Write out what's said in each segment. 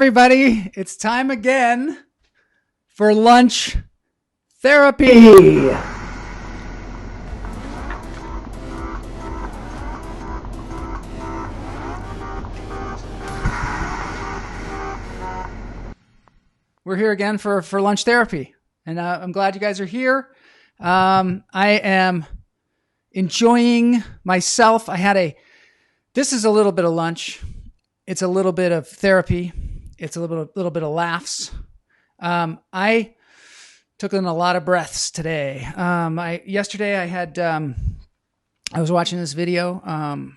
Everybody, it's time again for lunch therapy. We're here again for lunch therapy, and I'm glad you guys are here. I am enjoying myself. This is a little bit of lunch. It's a little bit of therapy. It's a little bit of laughs. I took in a lot of breaths today. Yesterday I was watching this video,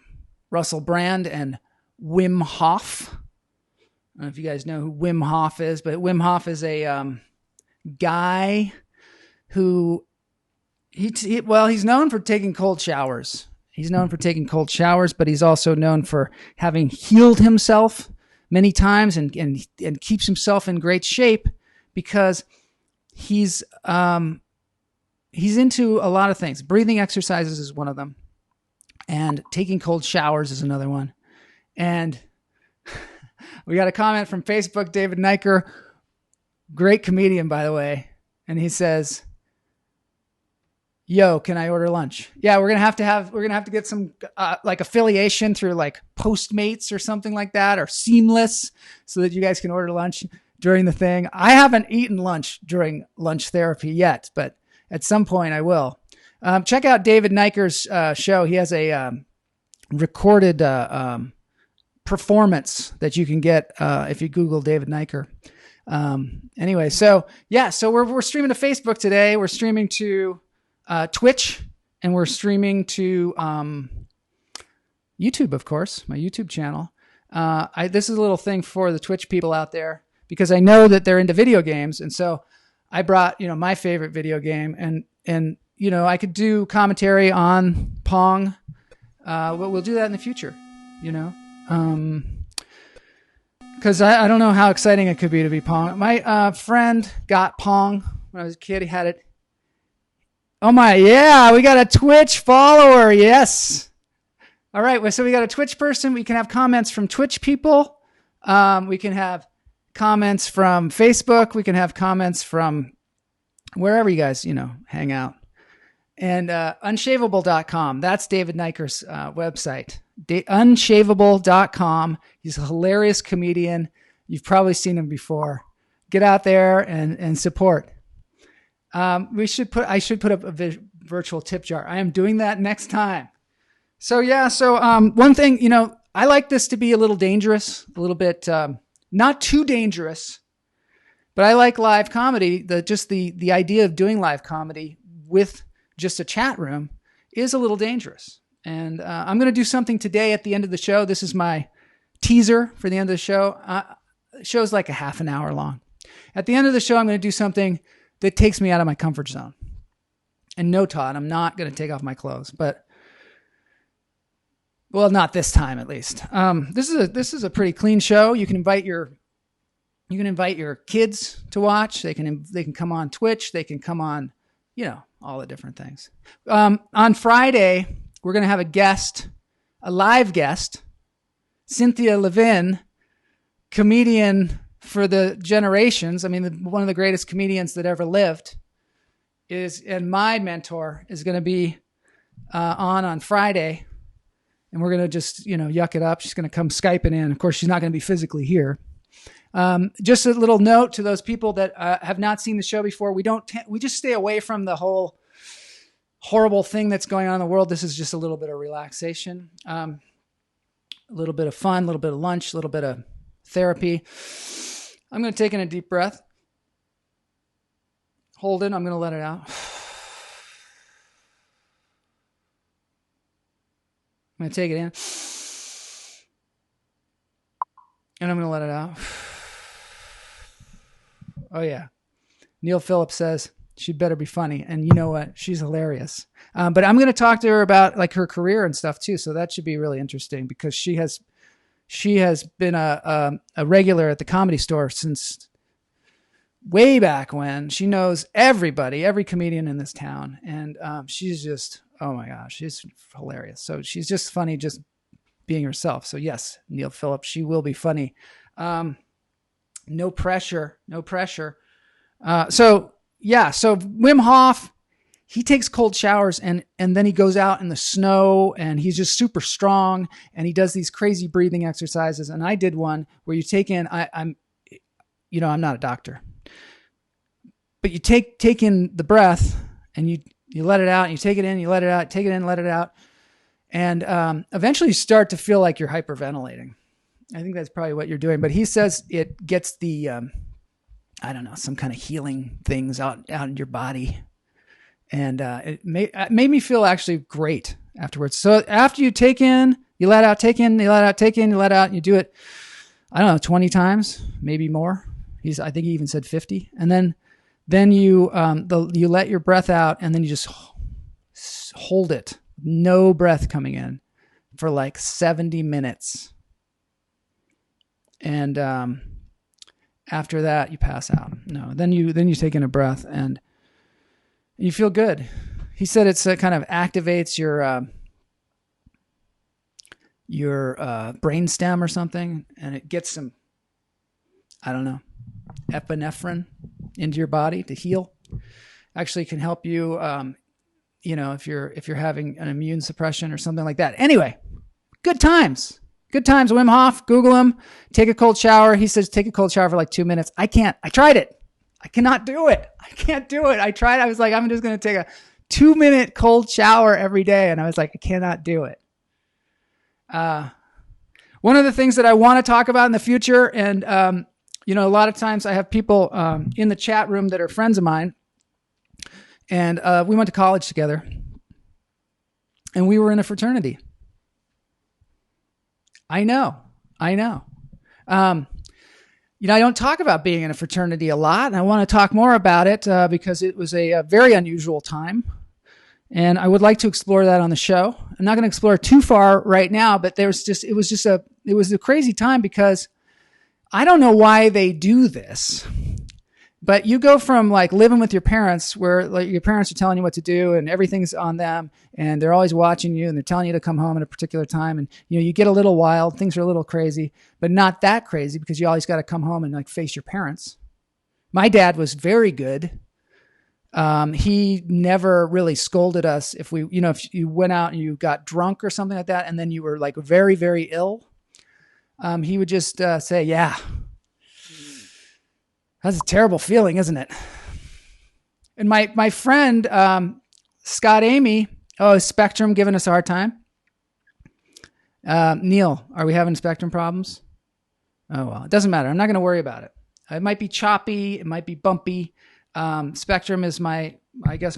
Russell Brand and Wim Hof. I don't know if you guys know who Wim Hof is, but Wim Hof is a guy who he's known for taking cold showers. He's known for taking cold showers, but he's also known for having healed himself many times and keeps himself in great shape because he's into a lot of things. Breathing exercises is one of them, and taking cold showers is another one. And we got a comment from Facebook, David Niker, great comedian, by the way. And he says, "Yo, can I order lunch?" Yeah, we're gonna have to get some like affiliation through like Postmates or something like that, or Seamless, so that you guys can order lunch during the thing. I haven't eaten lunch during lunch therapy yet, but at some point I will. Check out David Niker's show. He has a recorded performance that you can get if you Google David Niker. Anyway, so we're streaming to Facebook today. We're streaming to Twitch, and we're streaming to YouTube, of course, my YouTube channel. This is a little thing for the Twitch people out there, because I know that they're into video games, and so I brought my favorite video game, and I could do commentary on Pong. We'll do that in the future, because I don't know how exciting it could be to be Pong. My friend got Pong when I was a kid. He had it. Oh my, yeah, we got a Twitch follower. Yes. All right. So we got a Twitch person. We can have comments from Twitch people. We can have comments from Facebook. We can have comments from wherever you guys, hang out. And unshavable.com. That's David Niker's website. Unshavable.com. He's a hilarious comedian. You've probably seen him before. Get out there and support. I should put up a virtual tip jar. I am doing that next time. So one thing, I like this to be a little dangerous, a little bit, not too dangerous, but I like live comedy. The idea of doing live comedy with just a chat room is a little dangerous. And, I'm going to do something today at the end of the show. This is my teaser for the end of the show. The show's like a half an hour long. At the end of the show, I'm going to do something that takes me out of my comfort zone. And no, Todd, I'm not going to take off my clothes, but not this time at least. This is a pretty clean show. You can invite your kids to watch. They can come on Twitch. They can come on, all the different things. On Friday, we're going to have a live guest, Cynthia Levin, comedian for the generations. I mean, one of the greatest comedians that ever lived and my mentor is going to be on Friday, and we're going to just, yuck it up. She's going to come Skyping in. Of course, she's not going to be physically here. Just a little note to those people that have not seen the show before. We just stay away from the whole horrible thing that's going on in the world. This is just a little bit of relaxation, a little bit of fun, a little bit of lunch, a little bit of therapy. I'm going to take in a deep breath. Hold it. I'm going to let it out. I'm going to take it in. And I'm going to let it out. Oh, yeah. Neil Phillips says she'd better be funny. And you know what? She's hilarious. But I'm going to talk to her about like her career and stuff too. So that should be really interesting, because she has been a regular at the Comedy Store since way back when. She knows everybody, every comedian in this town. And she's just, oh my gosh, she's hilarious. So she's just funny, just being herself. So yes, Neil Phillips, she will be funny. No pressure. So Wim Hof, he takes cold showers and then he goes out in the snow and he's just super strong and he does these crazy breathing exercises. And I did one where you take in, I'm not a doctor, but you take in the breath and you let it out and you take it in, you let it out, take it in, let it out. And eventually you start to feel like you're hyperventilating. I think that's probably what you're doing, but he says it gets the, some kind of healing things out in your body. And it made me feel actually great afterwards. So after you take in, you let out, take in, you let out, take in, you let out, and you do it, 20 times, maybe more. I think he even said 50. And then you let your breath out and then you just hold it. No breath coming in for like 70 minutes. And after that, you pass out. No, then you take in a breath and you feel good. He said it's kind of activates your brainstem or something, and it gets some, epinephrine into your body to heal. Actually, can help you, if you're having an immune suppression or something like that. Anyway, good times. Good times. Wim Hof, Google him. Take a cold shower. He says take a cold shower for like 2 minutes. I can't. I tried it. I cannot do it. I can't do it. I tried. I was like, I'm just going to take a 2-minute cold shower every day. And I was like, I cannot do it. One of the things that I want to talk about in the future, and, a lot of times I have people in the chat room that are friends of mine. And we went to college together. And we were in a fraternity. I know. I don't talk about being in a fraternity a lot, and I want to talk more about it because it was a very unusual time, and I would like to explore that on the show. I'm not going to explore too far right now, but it was a crazy time because I don't know why they do this, but you go from like living with your parents where like your parents are telling you what to do and everything's on them and they're always watching you and they're telling you to come home at a particular time. And, you get a little wild, things are a little crazy, but not that crazy because you always got to come home and like face your parents. My dad was very good. He never really scolded us if if you went out and you got drunk or something like that. And then you were like very, very ill. He would just say, yeah, that's a terrible feeling, isn't it? And my friend, Scott Amy, Spectrum giving us a hard time. Neil, are we having Spectrum problems? Oh, well, it doesn't matter. I'm not going to worry about it. It might be choppy. It might be bumpy. Spectrum is my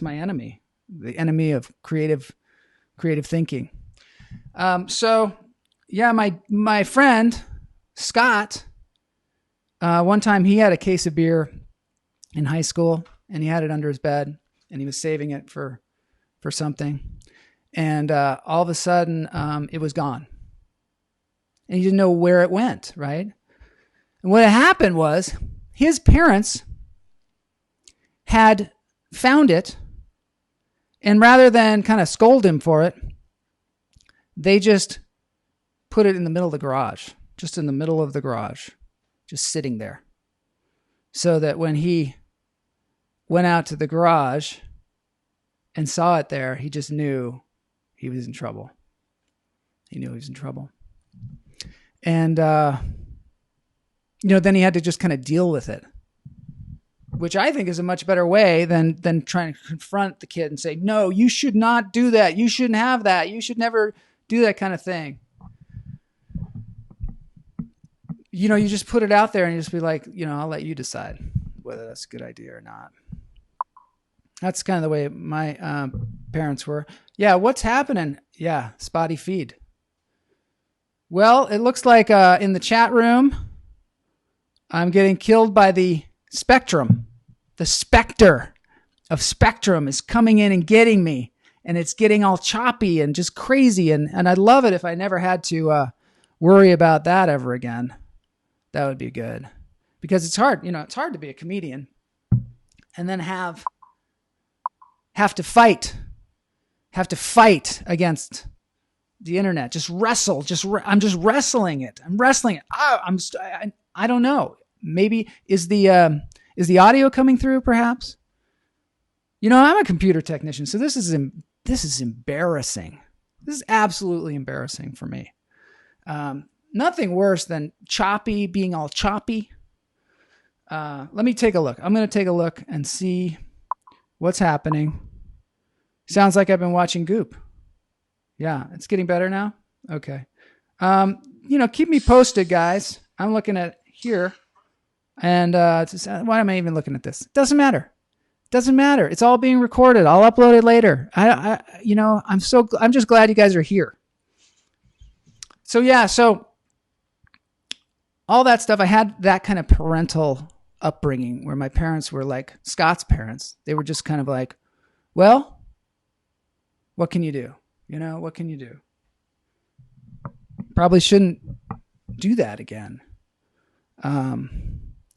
enemy, the enemy of creative thinking. My friend, Scott, one time he had a case of beer in high school and he had it under his bed and he was saving it for something. And all of a sudden, it was gone. And he didn't know where it went, right? And what had happened was his parents had found it, and rather than kind of scold him for it, they just put it in the middle of the garage, just in the middle of the garage, just sitting there. So that when he went out to the garage and saw it there, he just knew he was in trouble. He knew he was in trouble. And, then he had to just kind of deal with it, which I think is a much better way than trying to confront the kid and say, no, you should not do that. You shouldn't have that. You should never do that kind of thing. You just put it out there and you just be like, I'll let you decide whether that's a good idea or not. That's kind of the way my parents were. Yeah, what's happening? Yeah, spotty feed. Well, it looks like in the chat room, I'm getting killed by the Spectrum. The specter of Spectrum is coming in and getting me, and it's getting all choppy and just crazy. And I'd love it if I never had to worry about that ever again. That would be good, because it's hard. It's hard to be a comedian and then have to fight against the internet. Just wrestle. I'm just wrestling it. I'm wrestling it. I don't know. maybe is the audio coming through perhaps? I'm a computer technician, so this is embarrassing. This is absolutely embarrassing for me. Nothing worse than being all choppy. Let me take a look. I'm going to take a look and see what's happening. Sounds like I've been watching Goop. Yeah, it's getting better now. Okay. Keep me posted, guys. I'm looking at here, and why am I even looking at this? It doesn't matter. It's all being recorded. I'll upload it later. I'm just glad you guys are here. So yeah, all that stuff. I had that kind of parental upbringing where my parents were like Scott's parents. They were just kind of like, well, what can you do? What can you do? Probably shouldn't do that again.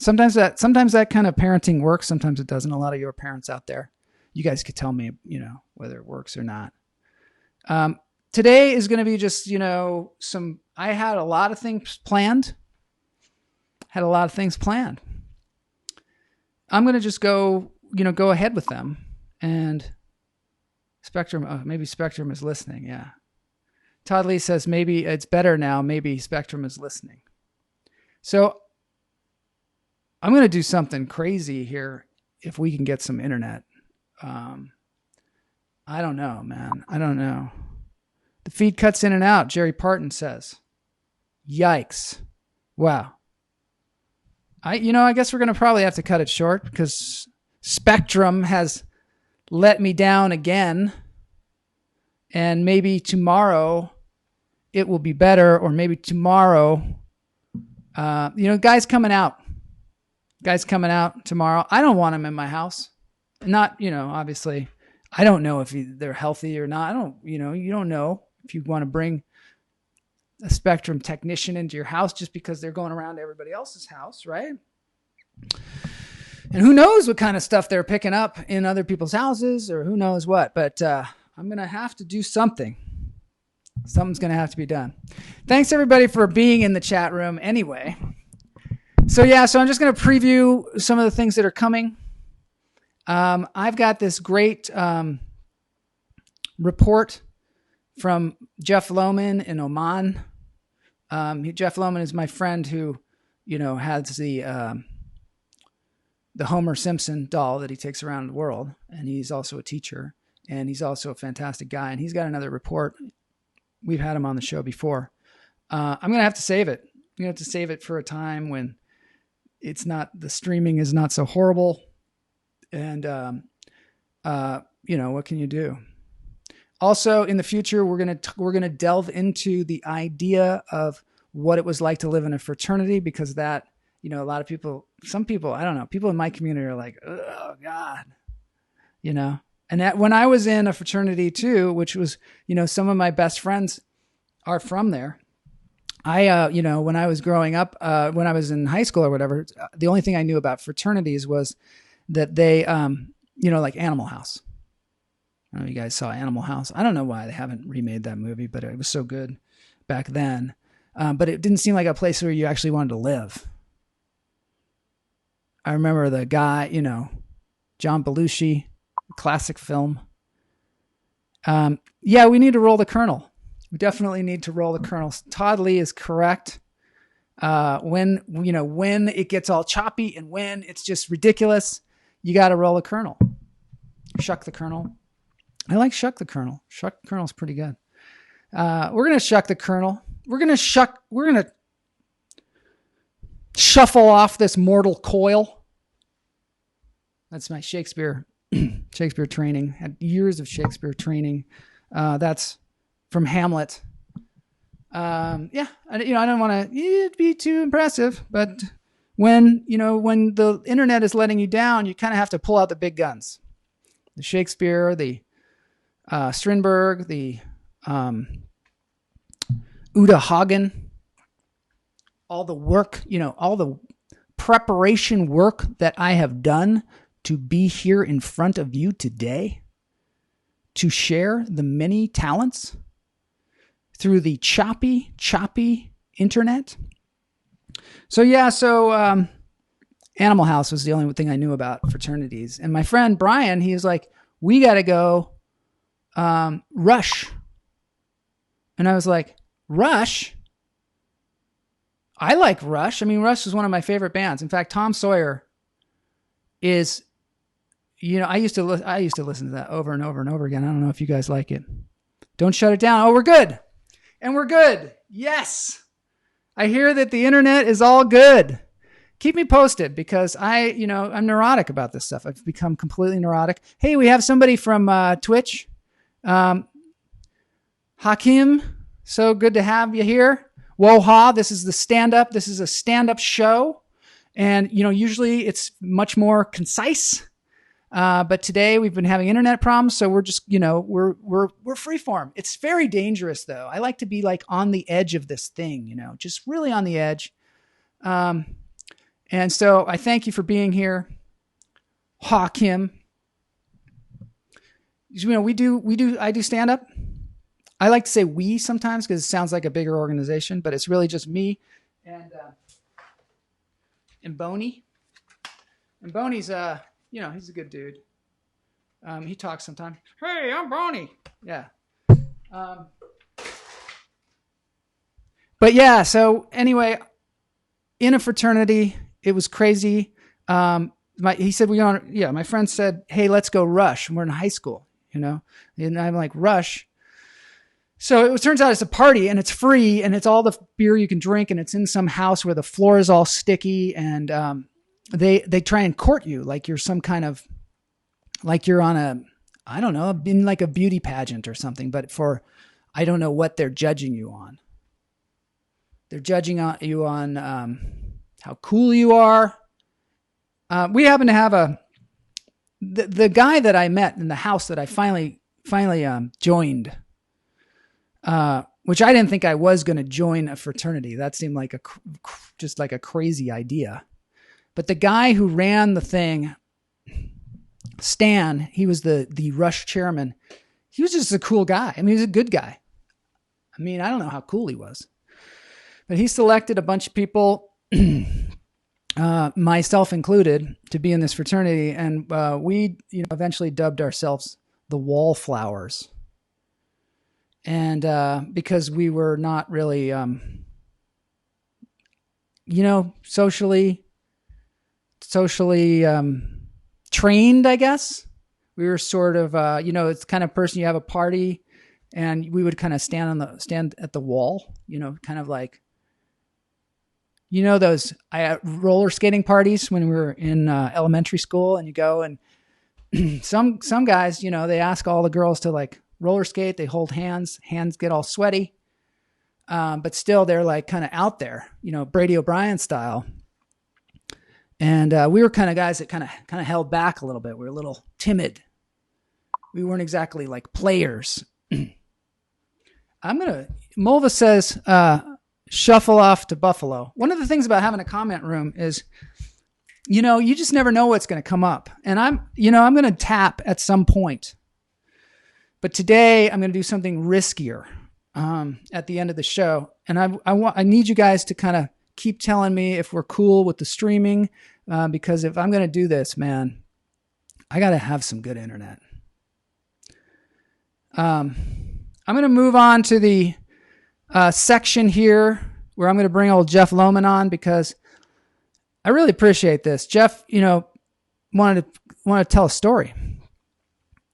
Sometimes that kind of parenting works. Sometimes it doesn't. A lot of your parents out there, you guys could tell me, whether it works or not. Today is going to be just, I had a lot of things planned. I'm going to just go ahead with them. And Spectrum, maybe Spectrum is listening. Yeah. Todd Lee says maybe it's better now. Maybe Spectrum is listening. So I'm going to do something crazy here if we can get some internet. I don't know, man. I don't know. The feed cuts in and out, Jerry Parton says. Yikes. Wow. I guess we're going to probably have to cut it short because Spectrum has let me down again. And maybe tomorrow it will be better, or maybe tomorrow, guys coming out tomorrow. I don't want them in my house. Not, obviously, I don't know if they're healthy or not. You don't know if you want to bring a Spectrum technician into your house just because they're going around to everybody else's house, right? And who knows what kind of stuff they're picking up in other people's houses, or who knows what. But I'm going to have to do something. Something's going to have to be done. Thanks, everybody, for being in the chat room anyway. So I'm just going to preview some of the things that are coming. I've got this great report from Jeff Lowman in Oman. Jeff Lowman is my friend who, has the Homer Simpson doll that he takes around the world. And he's also a teacher, and he's also a fantastic guy. And he's got another report. We've had him on the show before. I'm going to have to save it. I'm going to have to save it for a time when the streaming is not so horrible. And, what can you do? Also, in the future, we're going to delve into the idea of what it was like to live in a fraternity, because that, a lot of people, some people, I don't know, people in my community are like, oh God, and that when I was in a fraternity too, which was, some of my best friends are from there. When I was growing up, when I was in high school or whatever, the only thing I knew about fraternities was that they, like Animal House. I don't know if you guys saw Animal House. I don't know why they haven't remade that movie, but it was so good back then. But it didn't seem like a place where you actually wanted to live. I remember the guy, John Belushi, classic film. We need to roll the Colonel. We definitely need to roll the Colonel. Todd Lee is correct. When it gets all choppy and when it's just ridiculous, you got to roll the Colonel. Shuck the Colonel. I like Shuck the Colonel. Shuck the Colonel's pretty good. We're going to shuck the Colonel. We're going to shuffle off this mortal coil. That's my Shakespeare training. Had years of Shakespeare training. That's from Hamlet. I don't want to be too impressive, but when the internet is letting you down, you kind of have to pull out the big guns. The Shakespeare, the Strindberg, the Uta Hagen, all the work, all the preparation work that I have done to be here in front of you today, to share the many talents through the choppy internet. So Animal House was the only thing I knew about fraternities. And my friend Brian, he was like, we got to go Rush. And I was like, Rush? I like Rush. I mean, Rush is one of my favorite bands. In fact, Tom Sawyer is, I used to listen to that over and over and over again. I don't know if you guys like it. Don't shut it down. Oh, we're good. And we're good. Yes. I hear that the internet is all good. Keep me posted because I'm neurotic about this stuff. I've become completely neurotic. Hey, we have somebody from Twitch. Hakim, so good to have you here. Woha, this is the stand-up. This is a stand-up show. And, usually it's much more concise. But today we've been having internet problems. So we're just, we're freeform. It's very dangerous though. I like to be like on the edge of this thing, just really on the edge. And so I thank you for being here. Hakim. I do stand-up. I like to say we sometimes because it sounds like a bigger organization, but it's really just me and Boney. And Boney's, he's a good dude. He talks sometimes. Hey, I'm Boney. Yeah. But yeah, so anyway, in a fraternity, it was crazy. He said, my friend said, hey, let's go Rush. And we're in high school, and I'm like, Rush. So it turns out it's a party and it's free and it's all the beer you can drink and it's in some house where the floor is all sticky and they try and court you like you're some kind of, like you're on in like a beauty pageant or something, but I don't know what they're judging you on. They're judging you on how cool you are. We happen to have the guy that I met in the house that I finally joined, which I didn't think I was going to join a fraternity. That seemed like just like a crazy idea. But the guy who ran the thing, Stan, he was the Rush chairman. He was just a cool guy. I mean, he was a good guy. I mean, I don't know how cool he was. But he selected a bunch of people, myself included, to be in this fraternity. And we eventually dubbed ourselves the Wallflowers. And because we were not really, socially trained, I guess. We were sort of, it's the kind of person you have a party and we would kind of stand at the wall, kind of like, those roller skating parties when we were in elementary school and you go and some guys, they ask all the girls to like roller skate. They hold hands get all sweaty. But still they're like kind of out there, Brady O'Brien style. And we were kind of guys that kind of held back a little bit. We were a little timid. We weren't exactly like players. Mulva says, shuffle off to Buffalo. One of the things about having a comment room is, you just never know what's going to come up. And I'm going to tap at some point. But today I'm going to do something riskier at the end of the show. And I need you guys to kind of keep telling me if we're cool with the streaming, because if I'm going to do this, man, I got to have some good internet. I'm going to move on to the section here where I'm going to bring old Jeff Lowman on because I really appreciate this. Jeff, wanted to tell a story.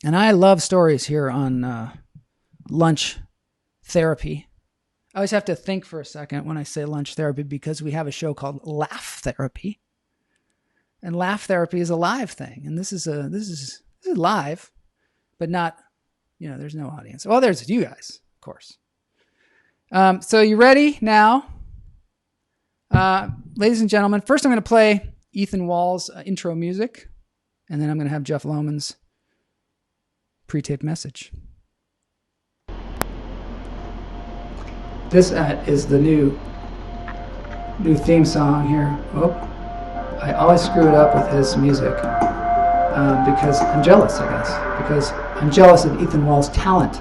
And I love stories here on lunch therapy. I always have to think for a second when I say lunch therapy because we have a show called Laugh Therapy. And Laugh Therapy is a live thing. And this is live, but not, there's no audience. Well, there's you guys, of course. So you ready now? Ladies and gentlemen, first I'm going to play Ethan Wall's intro music, and then I'm going to have Jeff Lowman's pre-taped message. This is the new theme song here. Oh, I always screw it up with his music because I'm jealous, I guess. Because I'm jealous of Ethan Wall's talent.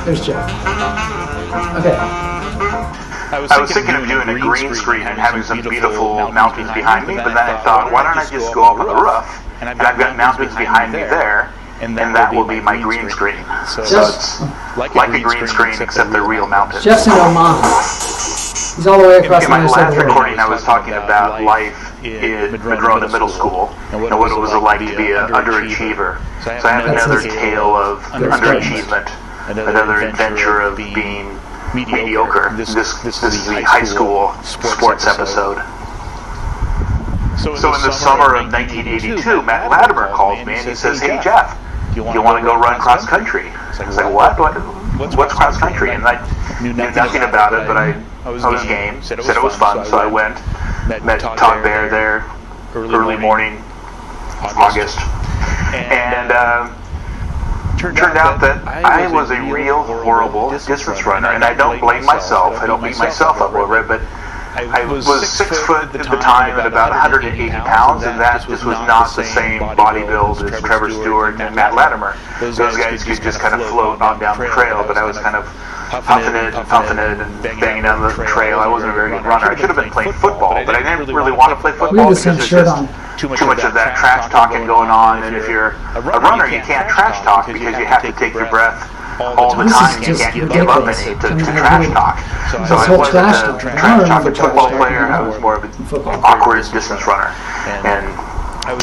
There's Jeff. Okay. I was thinking of doing a green screen and having some beautiful mountains behind me, but then I thought, why don't I just go up on the roof, and I've got mountains behind me there, and that will be my green screen. So it's like a green screen, except they're real mountains. Jeff's in Omaha. He's all the way across in the my other side of last the world. recording, I was talking about life in Madrona Middle School and what it was like to be an underachiever. So I have another tale of underachievement, another adventure of being mediocre. This is the high school sports episode. So in the summer of 1982, Matt Latimer calls me and he says, "Hey Jeff, do you want to go run cross country?" I was like, "What? What's cross country?" And I knew nothing about it, but I was game. Said it was fun, so I went. Met Todd Bear there, early morning, August, and turned out that I was a real horrible distance runner, and I don't blame myself. I don't beat myself up over it, but I was 6 foot at the time and about 180 pounds, and that just was not the same body build as Trevor Stewart and Matt Latimer. Those guys could just kind of float on down the trail, but I was kind of huffing it and banging down the trail. I wasn't a very good runner. I should have been playing football, but I didn't really want to play football because there's just too much of that trash talking going on, and if you're a runner, you can't trash talk because you have to take your breath all the time. You can't give up any to trash talk. So I wasn't a trash talking football player. I was more of an awkward distance runner, and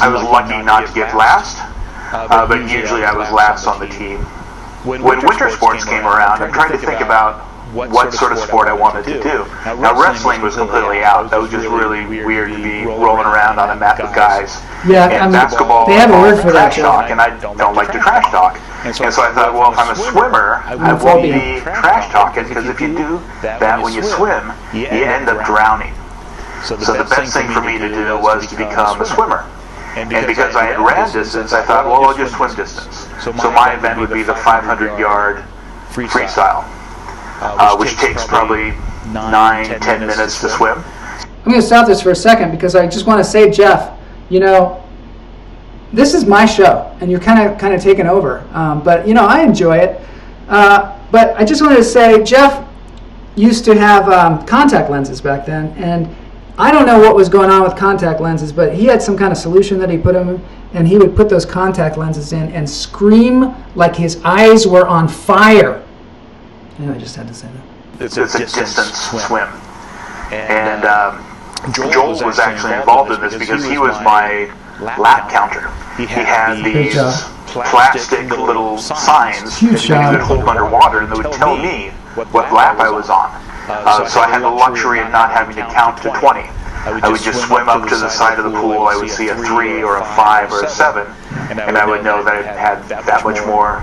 I was lucky not to get last, but usually I was last on the team. When winter sports came around, I'm trying to think about what sort of sport I wanted to do. Now wrestling was completely out. That was just really weird to be rolling around on a mat with guys. Yeah, and basketball, they have a word for that. Trash talk, and I don't like to trash talk. And so I thought, well, if I'm a swimmer, I won't be trash talking, because if you do that when you swim, you end up drowning. So the best thing for me to do was to become a swimmer. And because I had ran distance, I thought, well, I'll just swim distance. So my event would be the 500-yard freestyle, which takes probably 9-10 minutes to swim. I'm going to stop this for a second because I just want to say, Jeff, you know, this is my show, and you're kind of taking over. But you know, I enjoy it. But I just wanted to say, Jeff used to have contact lenses back then, and I don't know what was going on with contact lenses, but he had some kind of solution that he put in, and he would put those contact lenses in and scream like his eyes were on fire. I just had to say that. It's a distance swim. And Joel was actually involved in this because he was my lap counter. He had these plastic little signs that you could hold underwater, and they would tell me what lap I was on. So I had the luxury of not having to count to 20. I would just swim up to the side of the pool. I would see a 3 or a 5 or a 7, and I would know that I had that much more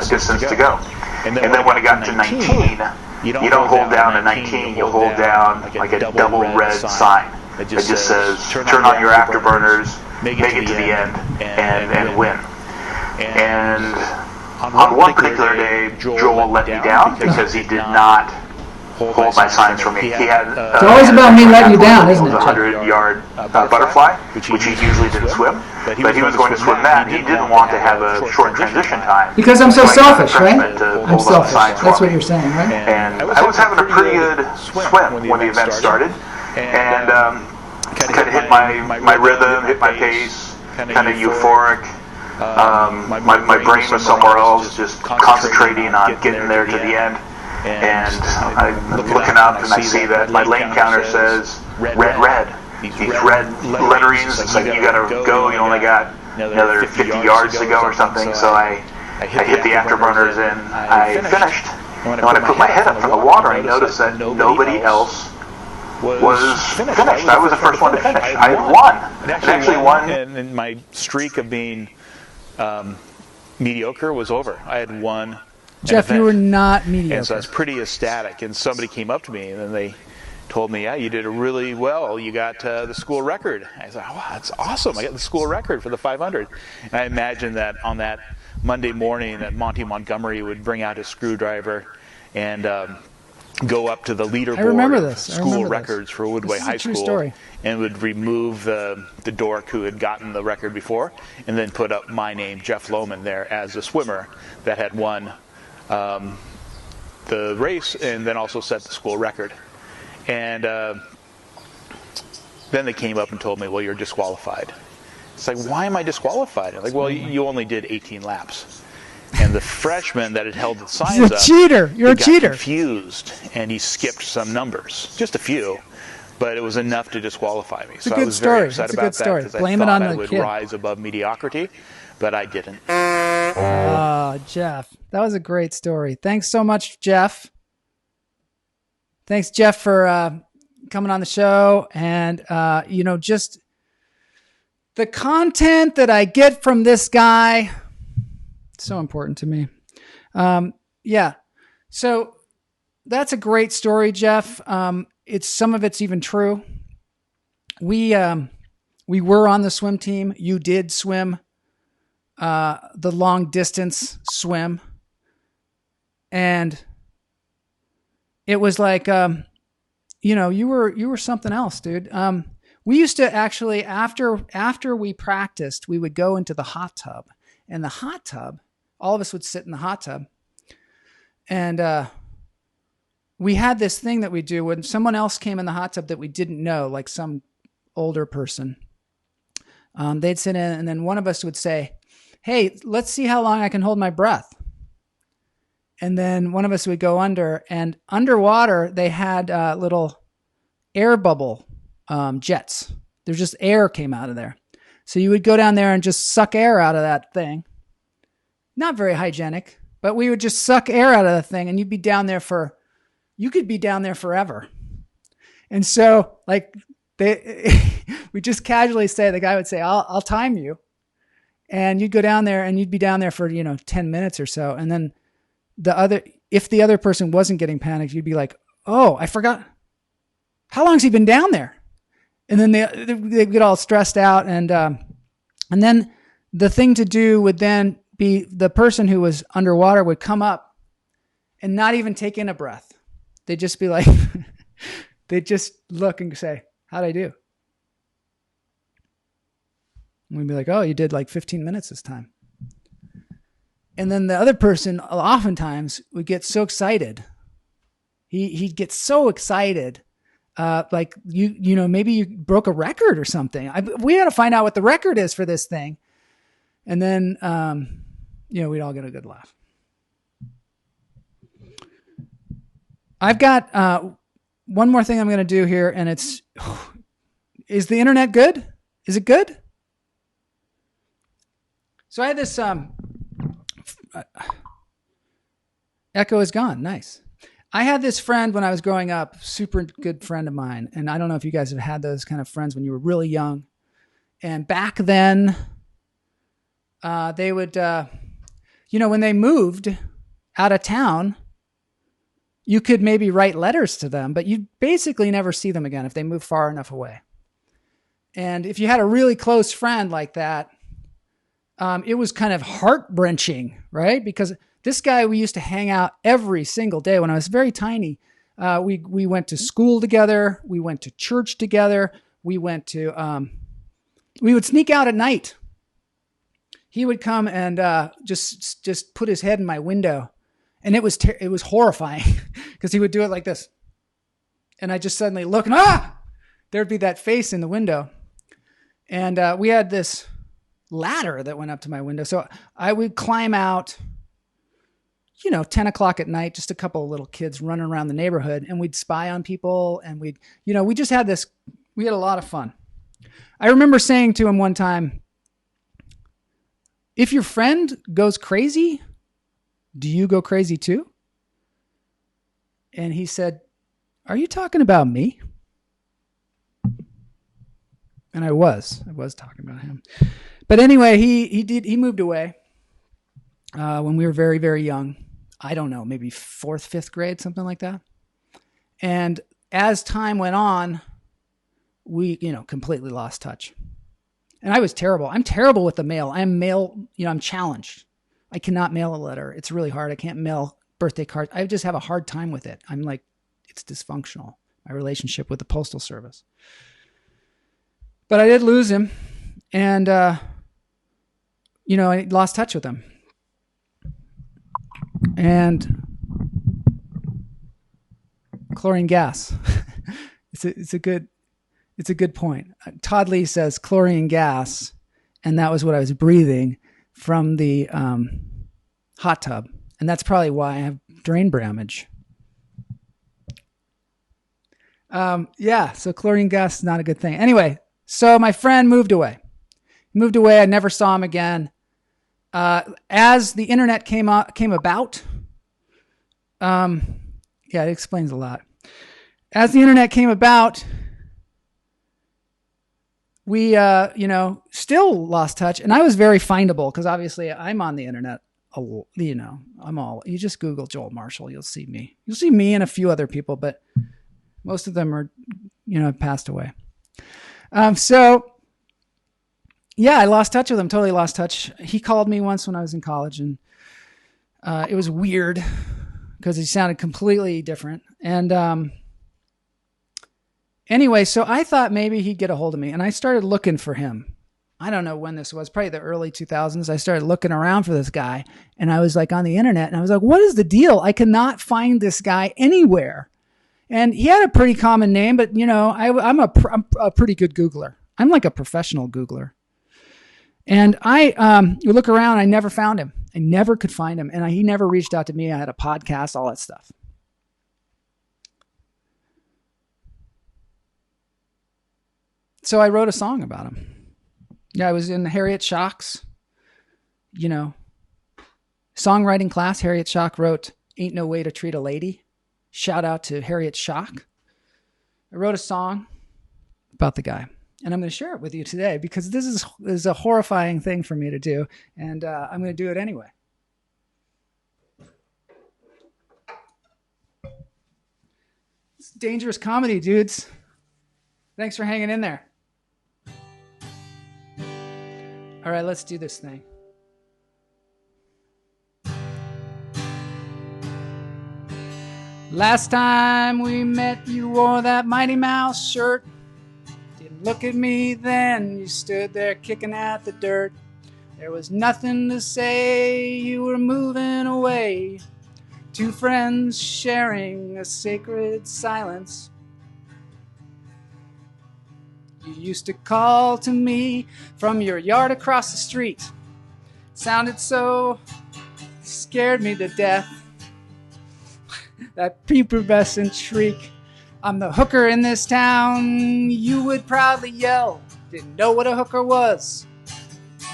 distance to go. And then when I got to 19, you don't hold down a 19, you hold down like a double red sign that just says, turn on your afterburners, make it to the end, and win. And on one particular day, Joel let me down because he did not hold my signs for me. He had it's always about me letting you down, isn't it? A 100-yard butterfly, which he usually didn't swim, but he was going to swim that, and he didn't want to have a short transition time. Because I'm so selfish, right? I'm selfish. That's what you're saying, right? And I was having a pretty good swim when the event started, and kind of hit my rhythm, hit my pace, kind of euphoric. My brain was somewhere else, just concentrating on getting there to the end. And I'm looking up and I see that my lane counter says red. These red letterings. It's like you gotta go. You only got another 50 yards to go or something. So I hit the afterburners and I finished. And when I put my head up from the water, I noticed that nobody else was finished. I was the first one to finish. I had won. I actually won. And my streak of being mediocre was over. I had won. Jeff, you were not mediocre. And so I was pretty ecstatic. And somebody came up to me and then they told me, yeah, you did really well. You got the school record. I was like, wow, that's awesome. I got the school record for the 500. And I imagined that on that Monday morning that Monty Montgomery would bring out his screwdriver and go up to the leaderboard of school records for Woodway High School and would remove the dork who had gotten the record before and then put up my name, Jeff Lowman, there as a swimmer that had won the race and then also set the school record. And then they came up and told me, well, you're disqualified. It's like, why am I disqualified? I'm like, well, you only did 18 laps. And the freshman that had held the signs You're a cheater. You're a cheater. Confused, and he skipped some numbers, just a few, but it was enough to disqualify me. So I was story. very upset about that because I thought I would rise above mediocrity, but I didn't. Oh, Jeff, that was a great story. Thanks so much, Jeff. Thanks, Jeff, for coming on the show. And, just the content that I get from this guy, so important to me. Yeah. So that's a great story, Jeff. Some of it's even true. We were on the swim team. You did swim, the long distance swim. And it was like, you were something else, dude. We used to actually, after we practiced, we would go into the hot tub, and the hot tub, all of us would sit in the hot tub, and we had this thing that we do when someone else came in the hot tub that we didn't know, like some older person. They'd sit in, and then one of us would say, hey, let's see how long I can hold my breath. And then one of us would go under, and underwater they had little air bubble jets. There's just air came out of there. So you would go down there and just suck air out of that thing. Not very hygienic, but we would just suck air out of the thing, and you could be down there forever. And so like we just casually say, the guy would say, I'll time you. And you'd go down there and you'd be down there for, 10 minutes or so. And then if the other person wasn't getting panicked, you'd be like, oh, I forgot. How long's he been down there? And then they get all stressed out. And then the thing to do would then be the person who was underwater would come up and not even take in a breath. They'd just be like, they'd just look and say, how'd I do? And we'd be like, oh, you did like 15 minutes this time. And then the other person oftentimes would get so excited. He'd get so excited. Like maybe you broke a record or something. We got to find out what the record is for this thing. And then, we'd all get a good laugh. I've got one more thing I'm going to do here, and is the internet good? Is it good? So I had this, echo is gone. Nice. I had this friend when I was growing up, super good friend of mine. And I don't know if you guys have had those kind of friends when you were really young. And back then, they would, when they moved out of town, you could maybe write letters to them, but you'd basically never see them again if they moved far enough away. And if you had a really close friend like that, it was kind of heart-wrenching, right? Because this guy, we used to hang out every single day when I was very tiny. We went to school together. We went to church together. We would sneak out at night. He would come and just put his head in my window. And it was horrifying because he would do it like this. And I just suddenly look and there'd be that face in the window. And we had this ladder that went up to my window. So I would climb out, 10 o'clock at night, just a couple of little kids running around the neighborhood, and we'd spy on people. And we just had we had a lot of fun. I remember saying to him one time, if your friend goes crazy, do you go crazy too? And he said, are you talking about me? And I was talking about him. But anyway, he moved away when we were very, very young. I don't know, maybe 4th, 5th grade, something like that. And as time went on, we, completely lost touch. And I was terrible. I'm terrible with the mail. I'm challenged. I cannot mail a letter. It's really hard. I can't mail birthday cards. I just have a hard time with it. I'm like, it's dysfunctional, my relationship with the Postal Service. But I did lose him. And, I lost touch with him. Chlorine gas. It's a good point. Todd Lee says chlorine gas, and that was what I was breathing from the hot tub, and that's probably why I have drain damage. So chlorine gas is not a good thing. Anyway, so my friend moved away. I never saw him again. As the internet came about, it explains a lot. As the internet came about, we, still lost touch, and I was very findable because obviously I'm on the internet. You just Google Joel Marshall. You'll see me. You'll see me and a few other people, but most of them are, passed away. I lost touch with him. Totally lost touch. He called me once when I was in college, and it was weird because he sounded completely different. And anyway, so I thought maybe he'd get a hold of me, and I started looking for him. I don't know when this was, probably the early 2000s. I started looking around for this guy, and I was like on the internet, and I was like, what is the deal? I cannot find this guy anywhere. And he had a pretty common name, but I'm a pretty good Googler. I'm like a professional Googler. And you look around, I never found him. I never could find him. And he never reached out to me. I had a podcast, all that stuff. So I wrote a song about him. Yeah, I was in Harriet Schock's, songwriting class. Harriet Schock wrote Ain't No Way to Treat a Lady. Shout out to Harriet Schock. I wrote a song about the guy, and I'm going to share it with you today because this is a horrifying thing for me to do, and I'm going to do it anyway. It's dangerous comedy, dudes. Thanks for hanging in there. All right, let's do this thing. Last time we met, you wore that Mighty Mouse shirt. Didn't look at me then, you stood there kicking at the dirt. There was nothing to say, you were moving away. Two friends sharing a sacred silence. You used to call to me from your yard across the street. Sounded so, scared me to death. That pubescent shriek, I'm the hooker in this town, you would proudly yell. Didn't know what a hooker was,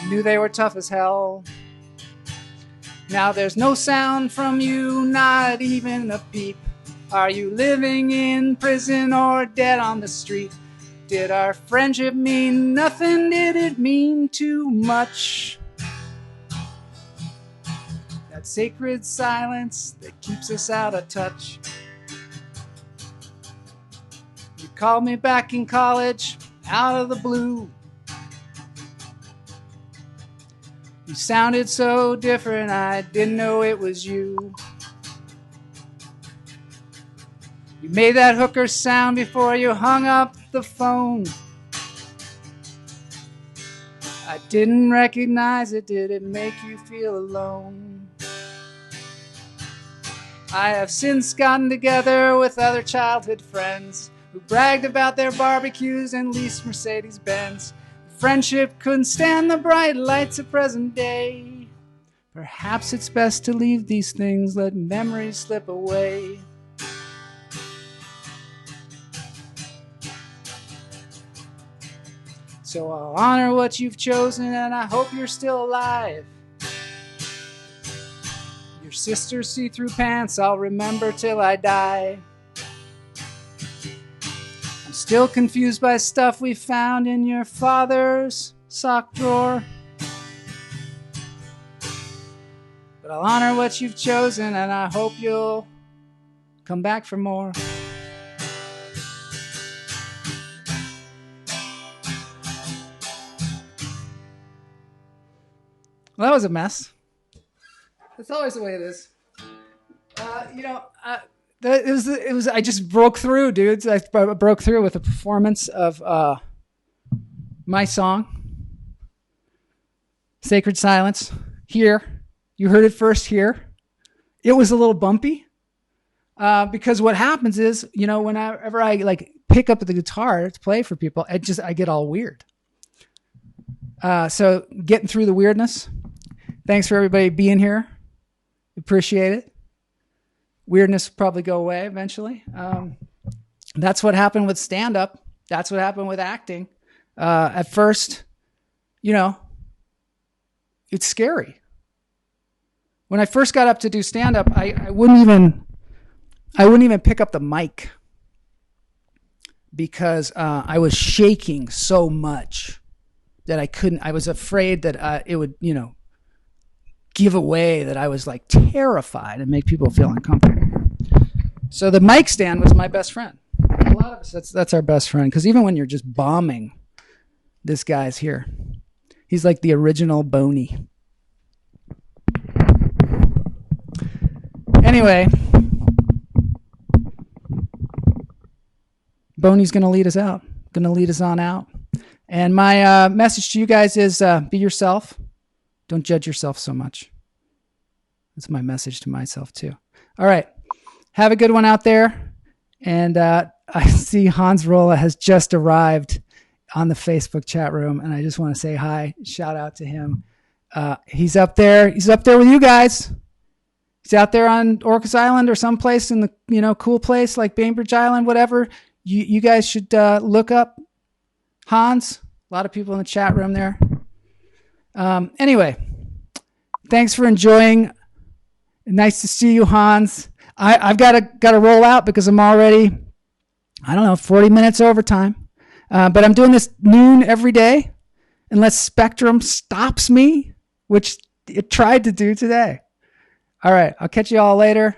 knew they were tough as hell. Now there's no sound from you, not even a peep. Are you living in prison or dead on the street? Did our friendship mean nothing? Did it mean too much? That sacred silence that keeps us out of touch. You called me back in college, out of the blue. You sounded so different, I didn't know it was you. You made that hooker sound before you hung up the phone. I didn't recognize it, did it make you feel alone? I have since gotten together with other childhood friends who bragged about their barbecues and leased Mercedes-Benz. Friendship couldn't stand the bright lights of present day. Perhaps it's best to leave these things, let memories slip away. So I'll honor what you've chosen, and I hope you're still alive. Your sister's see-through pants I'll remember till I die. I'm still confused by stuff we found in your father's sock drawer. But I'll honor what you've chosen, and I hope you'll come back for more. Well, that was a mess. That's always the way it is. It was. I just broke through, dudes. I broke through with a performance of my song, "Sacred Silence." Here, you heard it first. Here, it was a little bumpy. Because what happens is, whenever I like pick up the guitar to play for people, I get all weird. So getting through the weirdness. Thanks for everybody being here. Appreciate it. Weirdness will probably go away eventually. That's what happened with stand-up. That's what happened with acting. At first, it's scary. When I first got up to do stand-up, I wouldn't even pick up the mic because I was shaking so much that I was afraid that it would, give away that I was like terrified and make people feel uncomfortable. So the mic stand was my best friend. A lot of us, that's our best friend. Because even when you're just bombing, this guy's here. He's like the original Boney. Anyway, Boney's going to lead us out. Going to lead us on out. And my message to you guys is be yourself. Don't judge yourself so much. That's my message to myself too. All right. Have a good one out there. And I see Hans Rolla has just arrived on the Facebook chat room. And I just want to say hi. Shout out to him. He's up there. He's up there with you guys. He's out there on Orcas Island or someplace in the cool place like Bainbridge Island, whatever. You guys should look up Hans. A lot of people in the chat room there. Anyway, thanks for enjoying. Nice to see you, Hans. I've got to roll out because I'm already, 40 minutes overtime. But I'm doing this noon every day unless Spectrum stops me, which it tried to do today. All right. I'll catch you all later.